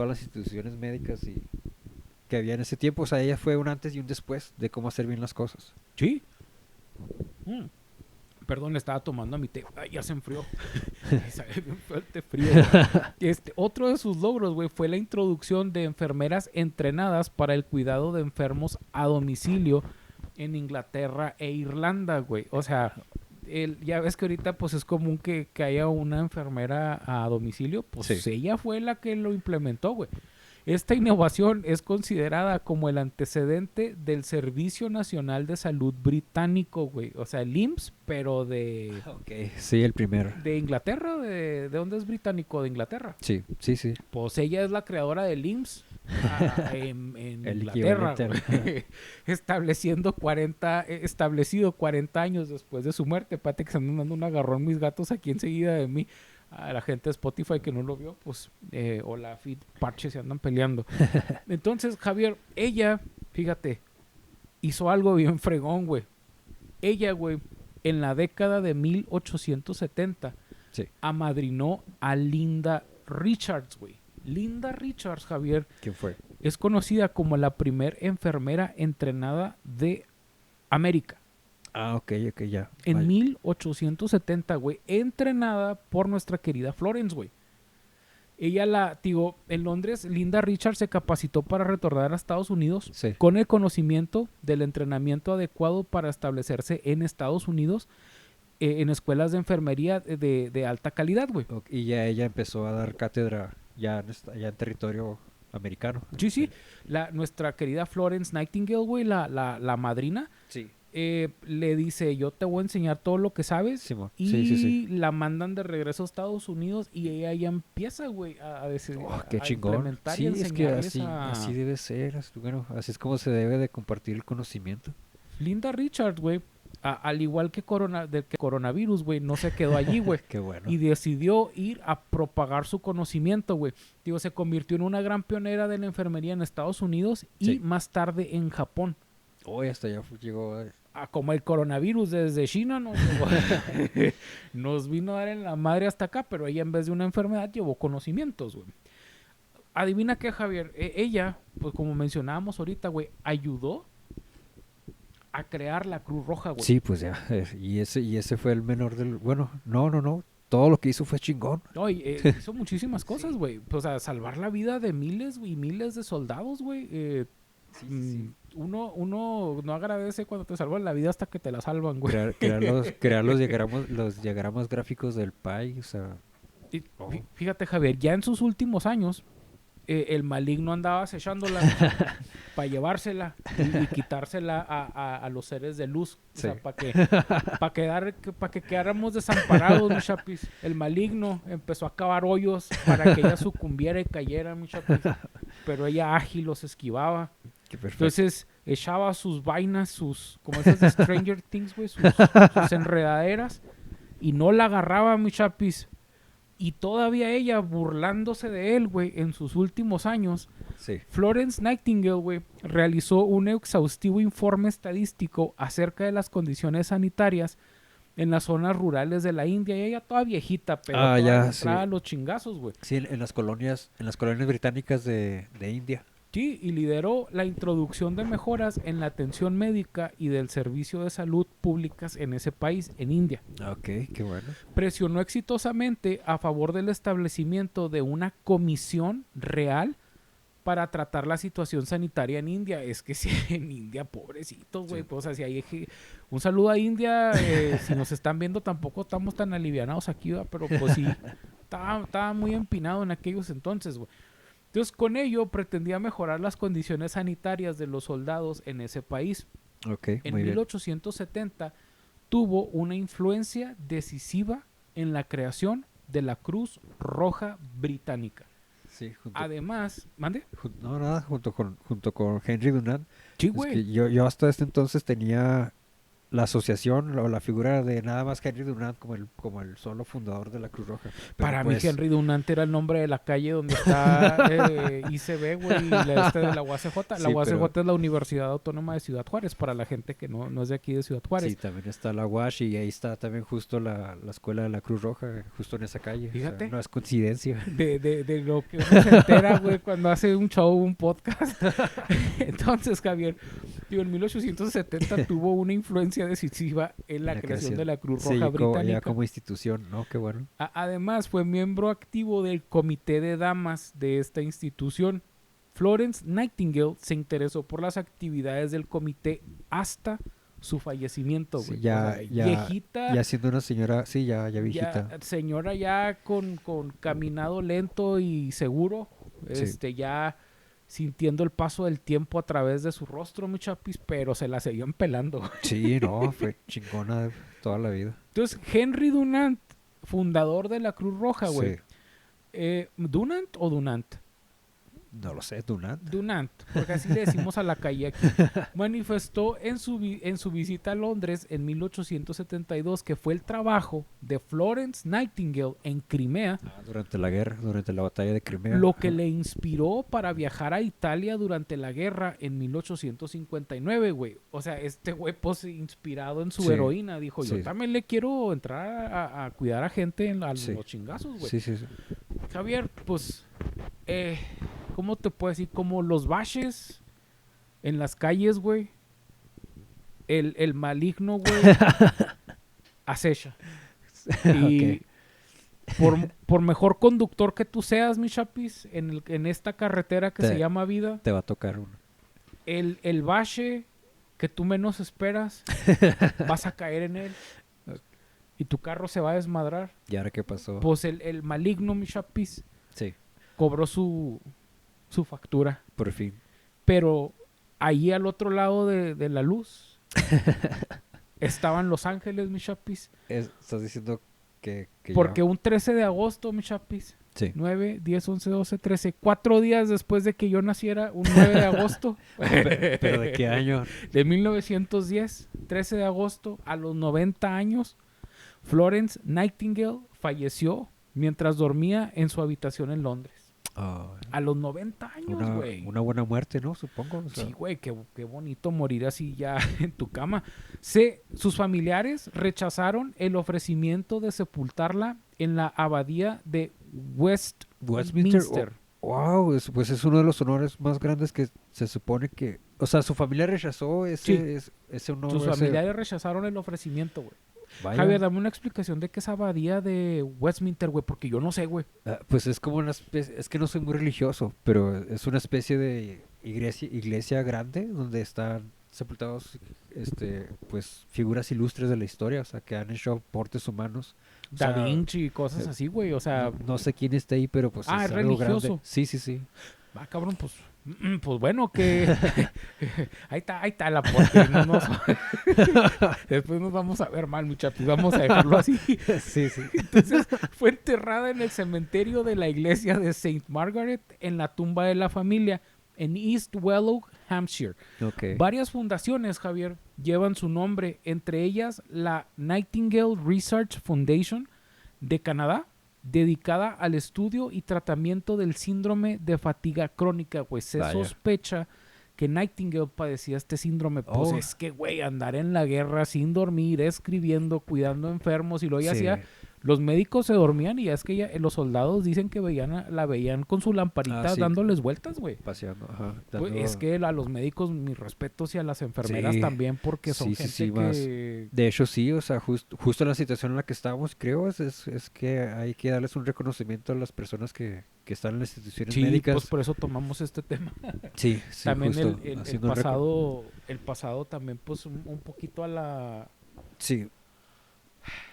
las instituciones médicas y que había en ese tiempo. O sea, ella fue un antes y un después de cómo hacer bien las cosas. Sí. Perdón, estaba tomando a mi té. Ay, ya se enfrió. Sabe bien fuerte frío. Otro de sus logros, güey, fue la introducción de enfermeras entrenadas para el cuidado de enfermos a domicilio en Inglaterra e Irlanda, güey. O sea, ya ves que ahorita pues es común que haya una enfermera a domicilio. Pues Sí. ella fue la que lo implementó, güey. Esta innovación es considerada como el antecedente del Servicio Nacional de Salud británico, güey. O sea, el IMSS, pero de Sí, el primero. ¿de Inglaterra? ¿De dónde es británico? ¿De Inglaterra? Sí. Pues ella es la creadora del IMSS en El Inglaterra, equivalente güey. Establecido 40 años después de su muerte. Pate que se andan dando un agarrón mis gatos aquí enseguida de mí. A la gente de Spotify que no lo vio, pues, hola, Fit, Parche, se andan peleando. Entonces, Javier, ella, fíjate, hizo algo bien fregón, güey. Ella, güey, en la década de 1870, Sí. amadrinó a Linda Richards, güey. Linda Richards, Javier, ¿Quién fue? es conocida como la primer enfermera entrenada de América. Ok, ya. En Vale. 1870, güey, entrenada por nuestra querida Florence, güey. Ella en Londres, Linda Richards se capacitó para retornar a Estados Unidos Sí. con el conocimiento del entrenamiento adecuado para establecerse en Estados Unidos en escuelas de enfermería de alta calidad, güey. Y ya ella empezó a dar cátedra ya en territorio americano. Sí. Nuestra querida Florence Nightingale, güey, la madrina, Sí. le dice, yo te voy a enseñar todo lo que sabes. Simón. Y Sí. la mandan de regreso a Estados Unidos y ella ya empieza, güey, a decir, Qué a chingón. implementar y Sí, es que enseñarles así debe ser. Bueno, así es como se debe de compartir el conocimiento. Linda Richards, güey, al igual que coronavirus, güey, no se quedó allí, güey. Qué bueno. Y decidió ir a propagar su conocimiento, güey. Digo, se convirtió en una gran pionera de la enfermería en Estados Unidos y Sí. más tarde en Japón. Hasta allá llegó. Como el coronavirus desde China nos vino a dar en la madre hasta acá, pero ella en vez de una enfermedad llevó conocimientos, güey. Adivina qué, Javier, ella, pues como mencionábamos ahorita, güey, ayudó a crear la Cruz Roja, güey. Sí, pues ya. Y ese fue el menor del. Bueno, no. Todo lo que hizo fue chingón. No, hizo muchísimas cosas, güey. O sea, salvar la vida de miles y miles de soldados, güey. Sí, sí, sí. Uno no agradece cuando te salvan la vida hasta que te la salvan, güey. Crear los diagramas gráficos del PAI, o sea, Y oh, fíjate, Javier, ya en sus últimos años, el maligno andaba acechándola para llevársela y quitársela a los seres de luz. O sí. sea, para que quedáramos desamparados, mi chapis. El maligno empezó a cavar hoyos para que ella sucumbiera y cayera, mi chapis. Pero ella ágil los esquivaba. Qué perfecto. Entonces echaba sus vainas, como esas de Stranger Things, güey, sus enredaderas, y no la agarraba, mi chapis. Y todavía ella burlándose de él, güey, en sus últimos años, Sí. Florence Nightingale, güey, realizó un exhaustivo informe estadístico acerca de las condiciones sanitarias en las zonas rurales de la India. Y ella toda viejita, pero Ah, toda ya, entrada sí. a los chingazos, güey. Sí, en las colonias británicas de India. Sí, y lideró la introducción de mejoras en la atención médica y del servicio de salud públicas en ese país, en India. Ok, qué bueno. Presionó exitosamente a favor del establecimiento de una comisión real para tratar la situación sanitaria en India. Es que si en India, pobrecitos, güey. Sí. Pues, o sea, un saludo a India. Si nos están viendo, tampoco estamos tan alivianados aquí, ¿verdad? Pero pues sí, estaba muy empinado en aquellos entonces, güey. Entonces, con ello pretendía mejorar las condiciones sanitarias de los soldados en ese país. Ok, En muy bien. 1870 tuvo una influencia decisiva en la creación de la Cruz Roja Británica. Sí, Además, ¿mande? no, nada, junto con Henry Dunant. Sí, Es que güey. yo hasta este entonces tenía la asociación o la figura de nada más Henry Dunant como el solo fundador de la Cruz Roja. Pero Para mí pues, Henry Dunant era el nombre de la calle donde está ICB, güey, y la de la UACJ. La sí, UACJ es la Universidad Autónoma de Ciudad Juárez, para la gente que no es de aquí de Ciudad sí, Juárez. también está la UASH y ahí está también justo la escuela de la Cruz Roja, justo en esa calle. Fíjate. O sea, no es coincidencia. De lo que uno se entera, güey, cuando hace un show, un podcast. Entonces, Javier, digo, en 1870 tuvo una influencia decisiva en la creación de la Cruz Roja Sí, Británica. ya como institución, ¿no? Qué bueno. Además, fue miembro activo del comité de damas de esta institución. Florence Nightingale se interesó por las actividades del comité hasta su fallecimiento, güey. Sí, ya, viejita. ya siendo una señora, sí, ya viejita. Señora ya con caminado lento y seguro. Sí. Ya sintiendo el paso del tiempo a través de su rostro, mi chapis, pero se la seguían pelando. Sí, no, fue chingona toda la vida. Entonces, Henry Dunant, fundador de la Cruz Roja, güey. Sí. ¿Dunant o Dunant? No lo sé, Dunant. Dunant, porque así le decimos a la calle aquí. Manifestó en su visita a Londres en 1872 que fue el trabajo de Florence Nightingale en Crimea Durante la guerra, durante la batalla de Crimea. lo que le inspiró para viajar a Italia durante la guerra en 1859, güey. O sea, este güey, pues, inspirado en su heroína, dijo, yo también le quiero entrar a cuidar a gente en los chingazos, güey. Sí, sí, sí. Javier, pues, ¿cómo te puedo decir? Como los baches en las calles, güey. El maligno, güey, acecha. Y por mejor conductor que tú seas, mi chapis, en esta carretera que se llama vida, te va a tocar uno. El bache que tú menos esperas, vas a caer en él. Y tu carro se va a desmadrar. ¿Y ahora qué pasó? Pues el maligno, mi chapis, sí, cobró su factura. por fin. Pero ahí al otro lado de la luz estaban Los Ángeles, mi chapis. Estás diciendo que porque un 13 de agosto, mi chapis, sí. 9, 10, 11, 12, 13, 4 días después de que yo naciera, un 9 de agosto. ¿Pero de qué año? De 1910, 13 de agosto, a los 90 años, Florence Nightingale falleció mientras dormía en su habitación en Londres. A los 90 años, güey. Una buena muerte, ¿no? Supongo. O sea. Sí, güey, qué bonito morir así ya en tu cama. Sus familiares rechazaron el ofrecimiento de sepultarla en la abadía de Westminster. Wow, pues es uno de los honores más grandes que se supone que... O sea, su familia rechazó ese honor. Sus familiares rechazaron el ofrecimiento, güey. Vaya. Javier, dame una explicación de qué es abadía de Westminster, güey, porque yo no sé, güey. Pues es como una especie... Es que no soy muy religioso, pero es una especie de iglesia grande donde están sepultados pues figuras ilustres de la historia, o sea, que han hecho aportes humanos. O Da sea, Vinci y cosas así, güey. O sea, no sé quién está ahí, pero pues es es algo grande. religioso. Sí. Cabrón, pues bueno, que ahí está el aporte. Después nos vamos a ver mal, muchachos. Vamos a dejarlo así. Sí. Entonces, fue enterrada en el cementerio de la iglesia de Saint Margaret en la tumba de la familia en East Wellow, Hampshire. Okay. Varias fundaciones, Javier, llevan su nombre, entre ellas la Nightingale Research Foundation de Canadá, dedicada al estudio y tratamiento del síndrome de fatiga crónica. Pues se Vaya. sospecha que Nightingale padecía este síndrome. Pues Oh. es que, güey, andar en la guerra sin dormir, escribiendo, cuidando enfermos, y luego ella Sí. hacía... Los médicos se dormían y es que los soldados dicen que la veían con su lamparita Sí. dándoles vueltas, güey. Paseando, ajá, Pues dando- es que a los médicos mis respetos y a las enfermeras Sí. también, porque son Sí, gente más. que... De hecho, sí, o sea, justo en la situación en la que estamos, creo, es que hay que darles un reconocimiento a las personas que están en las instituciones Sí, médicas. pues por eso tomamos este tema. Sí, También justo, el haciendo un reco- pasado también, pues un poquito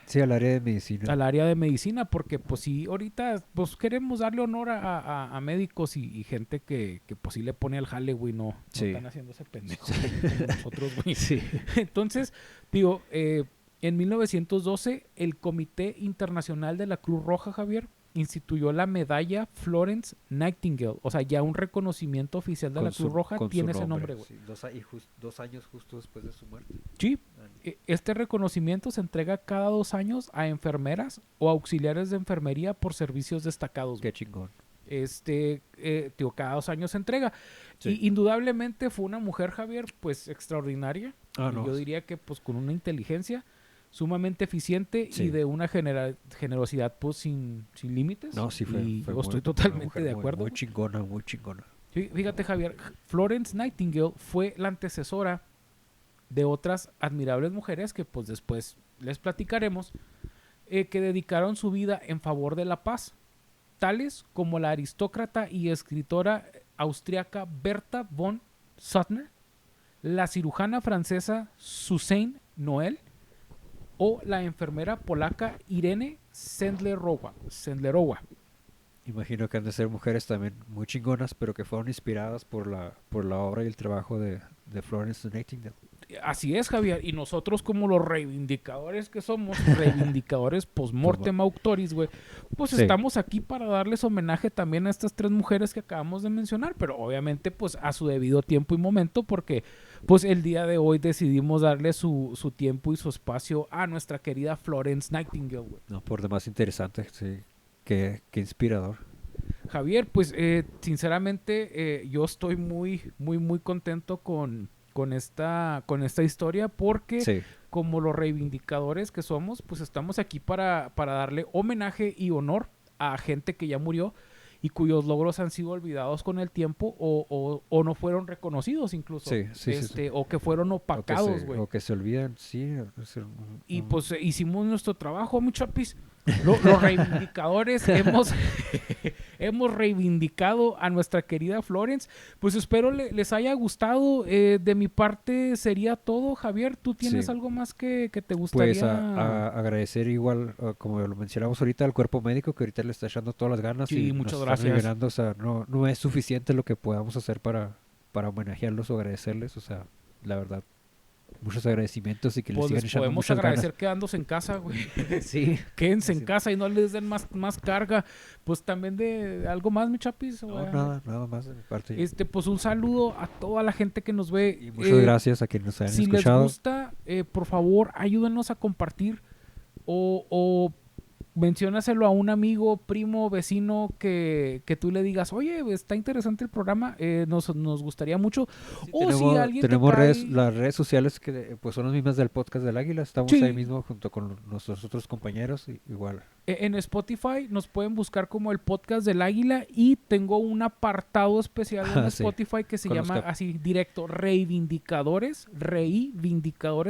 Sí, al área de medicina. al área de medicina, porque pues sí, ahorita pues queremos darle honor a médicos y gente que pues sí le pone al jale, güey, no Sí. están haciéndose pendejos como nosotros, güey. Sí. Entonces, digo, en 1912 el Comité Internacional de la Cruz Roja, Javier, instituyó la medalla Florence Nightingale. O sea, ya un reconocimiento oficial de la Cruz Roja con su tiene ese nombre, güey. Sí, 2 años justo después de su muerte. Sí, este reconocimiento se entrega cada 2 años a enfermeras o auxiliares de enfermería por servicios destacados, güey. Qué chingón. Digo, cada 2 años se entrega. Sí. Y indudablemente fue una mujer, Javier, pues extraordinaria. Ah, Y no. yo diría que pues con una inteligencia sumamente eficiente Sí. y de una generosidad pues sin límites. No, sí fue. Y fue yo estoy una totalmente mujer de muy- acuerdo. Muy chingona, muy chingona. Fíjate, Javier, Florence Nightingale fue la antecesora de otras admirables mujeres que pues después les platicaremos, que dedicaron su vida en favor de la paz, tales como la aristócrata y escritora austriaca Berta von Suttner, la cirujana francesa Suzanne Noel o la enfermera polaca Irene Sendlerowa. Imagino que han de ser mujeres también muy chingonas, pero que fueron inspiradas por la obra y el trabajo de Florence Nightingale. Así es, Javier. Y nosotros como los reivindicadores que somos, reivindicadores post-mortem auctoris, güey, pues Sí. estamos aquí para darles homenaje también a estas 3 mujeres que acabamos de mencionar, pero obviamente pues a su debido tiempo y momento, porque pues el día de hoy decidimos darle su tiempo y su espacio a nuestra querida Florence Nightingale, güey. No, por demás interesante, sí. Qué inspirador. Javier, pues sinceramente yo estoy muy contento con esta historia porque Sí. como los reivindicadores que somos, pues estamos aquí para darle homenaje y honor a gente que ya murió y cuyos logros han sido olvidados con el tiempo o no fueron reconocidos incluso. Sí. O que fueron opacados, güey. O que se olvidan, sí. Y pues hicimos nuestro trabajo, mi chapis. Los reivindicadores hemos reivindicado a nuestra querida Florence. Pues espero les haya gustado. De mi parte sería todo, Javier. ¿Tú tienes Sí. algo más que te gustaría? Pues agradecer igual, como lo mencionamos ahorita, al cuerpo médico que ahorita le está echando todas las ganas. Sí, y muchas nos están gracias. liberando, o sea, no es suficiente lo que podamos hacer para homenajearlos o agradecerles. O sea, la verdad, muchos agradecimientos y que les Pues sigan les echando podemos muchas agradecer quedándose en casa, güey. ganas. Sí. Quédense en Sí. casa y no les den más carga. Pues también de algo más, mi chapis. No, güey. nada más de mi parte. Pues un saludo a toda la gente que nos ve. Y muchas gracias a quienes nos hayan Si escuchado. les gusta, por favor, ayúdenos a compartir o menciónaselo a un amigo, primo, vecino que tú le digas, oye, está interesante el programa, nos gustaría mucho. Sí, O si alguien te tenemos cae- las redes sociales que pues son las mismas del podcast del Águila. Estamos Sí. ahí mismo junto con nuestros otros compañeros. Igual. En Spotify nos pueden buscar como el podcast del Águila y tengo un apartado especial en Sí. Spotify que se Con los llama cap- así directo Reivindicadores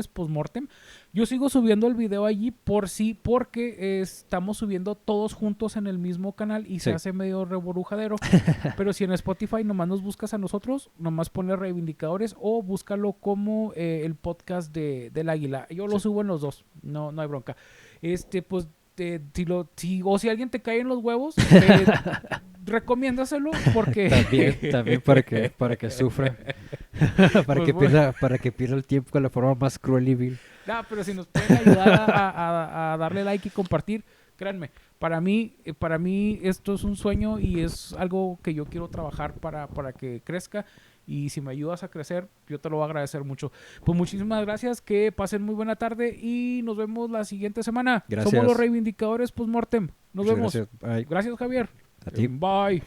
Postmortem. Yo sigo subiendo el video allí porque estamos subiendo todos juntos en el mismo canal y se Sí. hace medio reborujadero. Pero si en Spotify nomás nos buscas a nosotros, nomás ponle Reivindicadores o búscalo como el podcast del Águila. Yo lo Sí. subo en los dos, no hay bronca. Pues o si alguien te cae en los huevos, recomiéndaselo porque También para que sufra, Pues bueno. para que pierda el tiempo de la forma más cruel y vil. Nah, pero si nos pueden ayudar a darle like y compartir, créanme, para mí esto es un sueño y es algo que yo quiero trabajar para que crezca. Y si me ayudas a crecer, yo te lo voy a agradecer mucho. Pues muchísimas gracias, que pasen muy buena tarde y nos vemos la siguiente semana. Gracias. Somos los Reivindicadores Postmortem. Nos Muchas vemos. gracias. Bye. Gracias, Javier. A ti. Bye.